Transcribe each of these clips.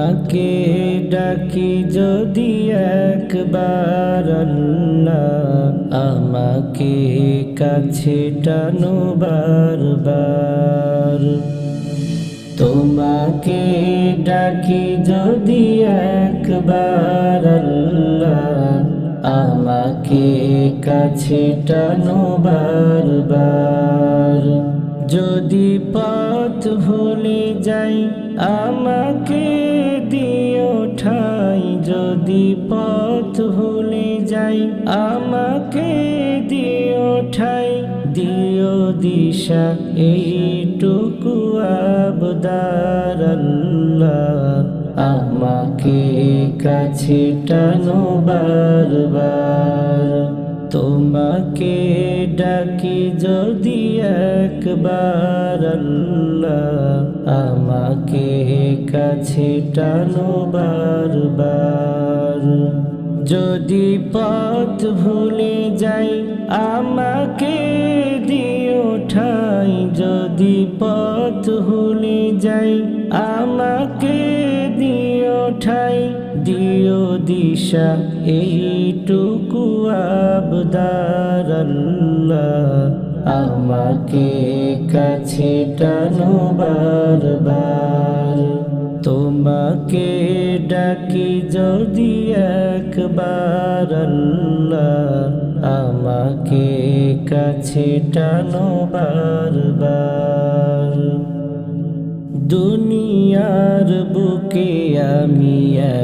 তোমাকে ডাকি যদি একবার আল্লাহ, আমাকে কাছে টানো বারবার। তোমাকে ডাকি যদি একবার আল্লাহ, আমাকে কাছে টানো বারবার। যদি পথ ভুলে যাই আমাকে দিও ঠাই, যদি পথ ভুলে যাই আমাকে দিও ঠাই। দিও দিশা এইটুকু আবদার আল্লাহ, আমাকে কাছে টানো বারবার। তোমাকে ডাকি যদি একবার আল্লাহ, আমাকে কাছে টানো বারবার। যদি পথ ভুলে যাই আমাকে দিও ঠাই, যদি পথ ভুলে যাই আমাকে দিও ঠাই। দিও দিশা এইটুকু আবদার আল্লাহ, আমাকে কাছে টানো বারবার। তোমাকে ডাকি যদি একবার আল্লাহ, আমাকে কাছে টানো বারবার। দুনিয়ার বুকে আমি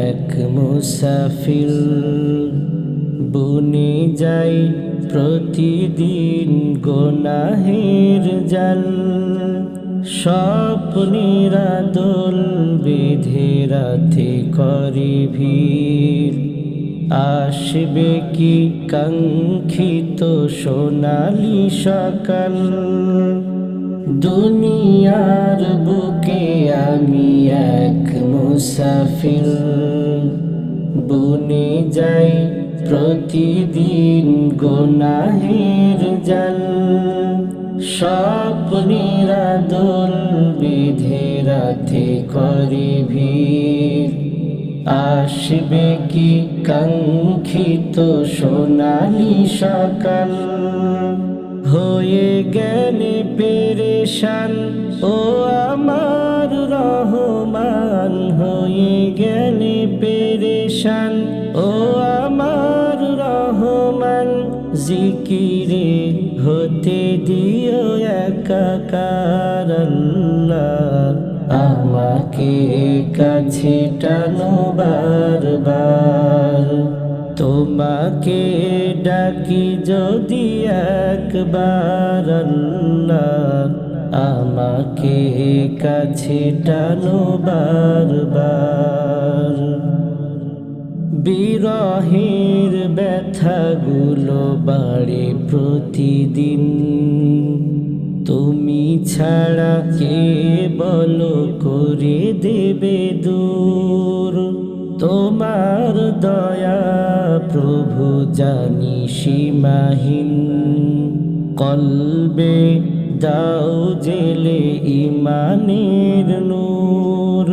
এক মুসাফির, বুনে যাই প্রতিদিন গুনাহের জাল। স্বপ্নের দোল বেঁধে রাতে করি ভিড়, আসবে কি কাঙ্ক্ষিত সোনালি সকাল। দুনিয়ার বুকে আমি এক মুসাফির, বুনে যাই প্রতিদিন গুনাহের জাল। স্বপ্নের দোল বেঁধে রাতে করি ভিড়, আসবে কি কাঙ্ক্ষিত সোনালি সকাল। হয়ে গেলে পেরেশান ও আমার রহমান, হয়ে গেলে পেরেশান ও আমার রহমান। জিকিরে হতে দিও একাকার আল্লাহ, আমাকে কাছে টানো বারবার। তোমাকে ডাকি যদি একবার আল্লাহ, আমাকে কাছে টানো বারবার। বিরহের ব্যথাগুলো বাড়ে প্রতিদিন, তুমি ছাড়া কে বলো করে দেবে দূর। তোমার দয়া প্রভু জানি সীমাহীন, কলবে দাও জেলে ইমানের নূর।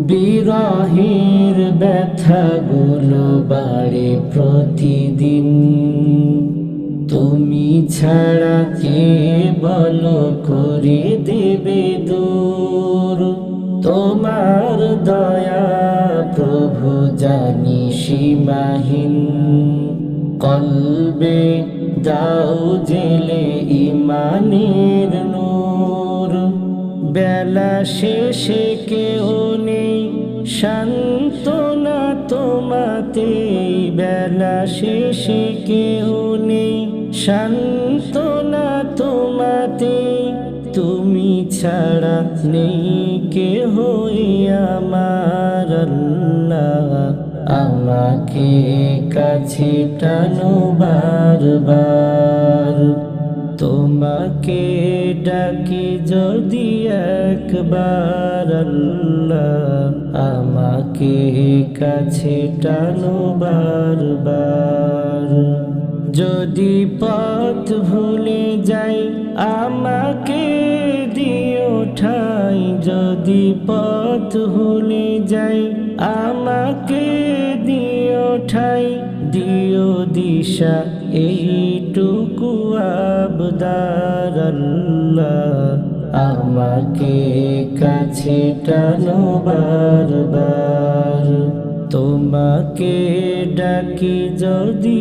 বিরহের ব্যথাগুলো বাড়ে প্রতিদিন, তুমি ছাড়া কে বলো করে দেবে দূর। তোমার দয়া প্রভু জানি সীমাহীন, কলবে দাও জেলে ইমানের নূর। বেলা শেষে কেউ নেই সান্ত্বনা তোমাতে, বেলা শেষে কেউ নেই সান্ত্বনা তোমাতে। তুমি ছাড়া নেই কেহ আমার আল্লাহ, আমাকে কাছে টানো বারবার। তোমাকে ডাকি যদি একবার আল্লাহ, আমাকে কাছে টানো বারবার। যদি পথ ভুলে যাই আমাকে দিও ঠাই যদি পথ ভুলে যাই, আমাকে দিও ঠাই দিও দিশা এইটুকু আবদার আল্লাহ, আমাকে কাছে টানো বারবার। তোমাকে ডাকি যদি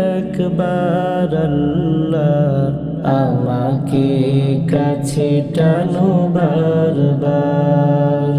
একবার আল্লাহ, আমাকে কাছে টানো বারবার।